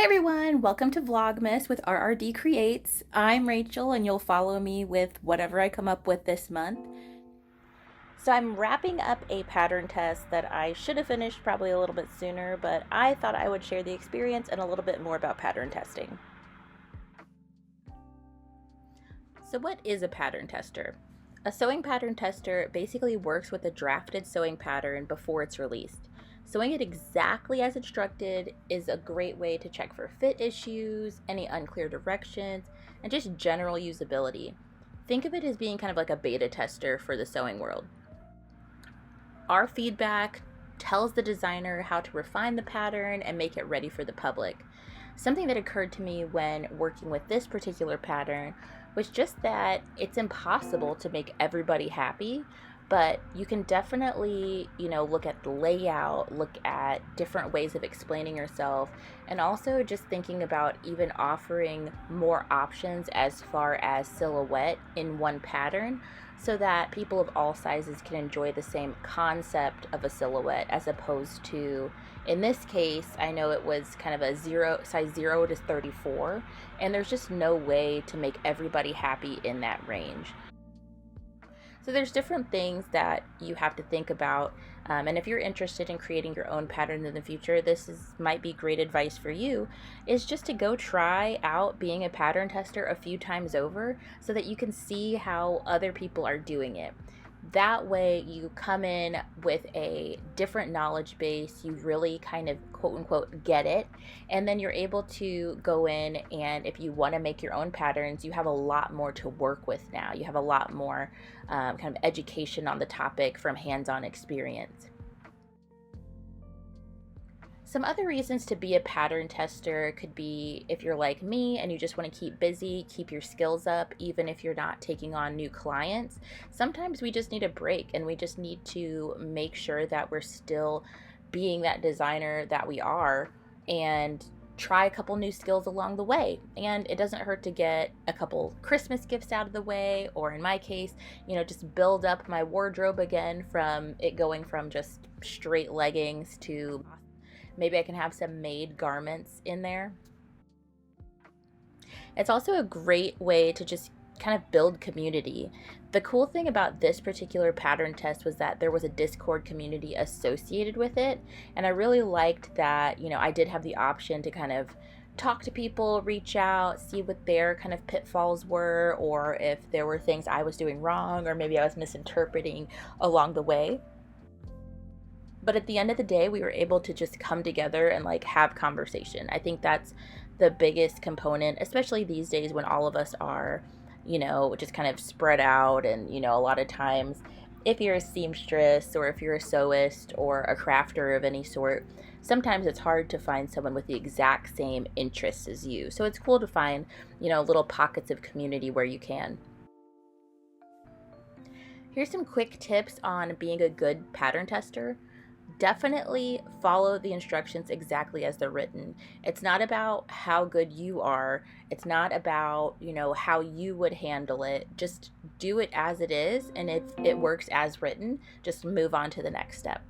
Hey everyone, welcome to Vlogmas with RRD Creates. I'm Rachel and you'll follow me with whatever I come up with this month. So I'm wrapping up a pattern test that I should have finished probably a little bit sooner, but I thought I would share the experience and a little bit more about pattern testing. So what is a pattern tester? A sewing pattern tester basically works with a drafted sewing pattern before it's released. Sewing it exactly as instructed is a great way to check for fit issues, any unclear directions, and just general usability. Think of it as being kind of like a beta tester for the sewing world. Our feedback tells the designer how to refine the pattern and make it ready for the public. Something that occurred to me when working with this particular pattern was just that it's impossible to make everybody happy, but you can definitely, look at the layout, look at different ways of explaining yourself, and also just thinking about even offering more options as far as silhouette in one pattern so that people of all sizes can enjoy the same concept of a silhouette as opposed to, in this case, I know it was kind of a size 0 to 34, and there's just no way to make everybody happy in that range. So there's different things that you have to think about, and if you're interested in creating your own pattern in the future, might be great advice for you, is just to go try out being a pattern tester a few times over so that you can see how other people are doing it. That way you come in with a different knowledge base, you really kind of quote unquote get it, and then you're able to go in, and if you want to make your own patterns, you have a lot more to work with now. You have a lot more kind of education on the topic from hands-on experience. Some other reasons to be a pattern tester could be if you're like me and you just want to keep busy, keep your skills up, even if you're not taking on new clients. Sometimes we just need a break and we just need to make sure that we're still being that designer that we are and try a couple new skills along the way. And it doesn't hurt to get a couple Christmas gifts out of the way, or in my case, just build up my wardrobe again from it going from just straight leggings to maybe I can have some made garments in there. It's also a great way to just kind of build community. The cool thing about this particular pattern test was that there was a Discord community associated with it, and I really liked that, I did have the option to kind of talk to people, reach out, see what their kind of pitfalls were, or if there were things I was doing wrong, or maybe I was misinterpreting along the way. But at the end of the day, we were able to just come together and have conversation. I think that's the biggest component, especially these days when all of us are, just kind of spread out. And, a lot of times if you're a seamstress or if you're a sewist or a crafter of any sort, sometimes it's hard to find someone with the exact same interests as you. So it's cool to find, little pockets of community where you can. Here's some quick tips on being a good pattern tester. Definitely follow the instructions exactly as they're written. It's not about how good you are. It's not about, how you would handle it. Just do it as it is, and if it works as written, just move on to the next step.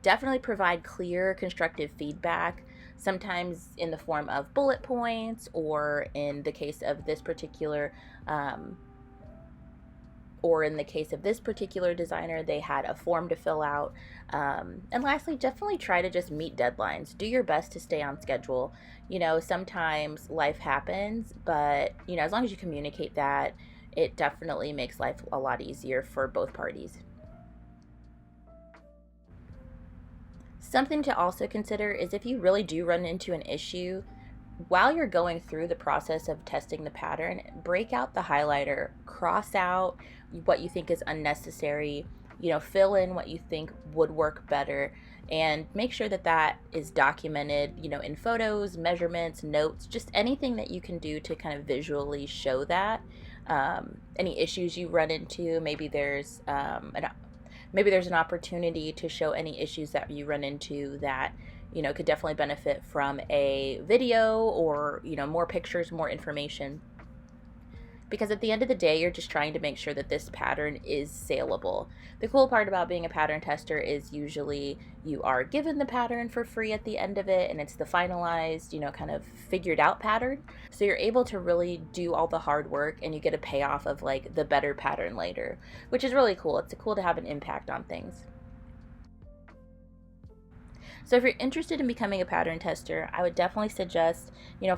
Definitely provide clear, constructive feedback, sometimes in the form of bullet points, or in the case of this particular designer, they had a form to fill out. And lastly, definitely try to just meet deadlines. Do your best to stay on schedule. Sometimes life happens, but, as long as you communicate that, it definitely makes life a lot easier for both parties. Something to also consider is if you really do run into an issue, while you're going through the process of testing the pattern, break out the highlighter, cross out what you think is unnecessary, fill in what you think would work better, and make sure that that is documented, in photos, measurements, notes, just anything that you can do to kind of visually show that. Any issues you run into, maybe there's an opportunity to show any issues that you run into that could definitely benefit from a video or, more pictures, more information. because at the end of the day, you're just trying to make sure that this pattern is saleable. The cool part about being a pattern tester is usually you are given the pattern for free at the end of it, and it's the finalized, kind of figured out pattern. So you're able to really do all the hard work, and you get a payoff of like the better pattern later, which is really cool. It's cool to have an impact on things. So if you're interested in becoming a pattern tester, I would definitely suggest,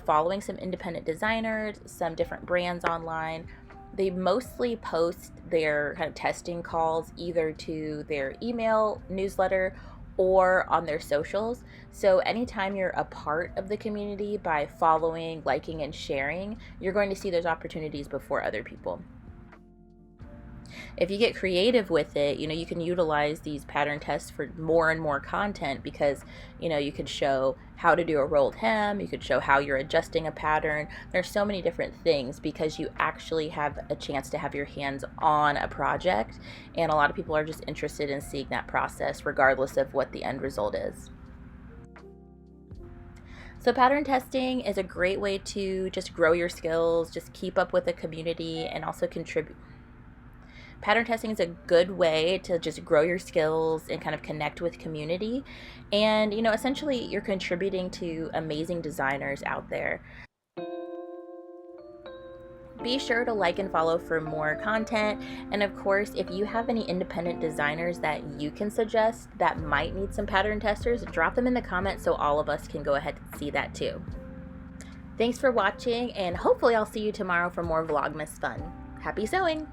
following some independent designers, some different brands online. They mostly post their kind of testing calls either to their email newsletter or on their socials. So anytime you're a part of the community by following, liking, and sharing, you're going to see those opportunities before other people. If you get creative with it, you can utilize these pattern tests for more and more content, because, you could show how to do a rolled hem, you could show how you're adjusting a pattern. There's so many different things because you actually have a chance to have your hands on a project, and a lot of people are just interested in seeing that process regardless of what the end result is. So pattern testing is a great way to just grow your skills, just keep up with the community, and also contribute. Pattern testing is a good way to just grow your skills and kind of connect with community. And, essentially you're contributing to amazing designers out there. Be sure to like and follow for more content. And of course, if you have any independent designers that you can suggest that might need some pattern testers, drop them in the comments so all of us can go ahead and see that too. Thanks for watching, and hopefully I'll see you tomorrow for more Vlogmas fun. Happy sewing!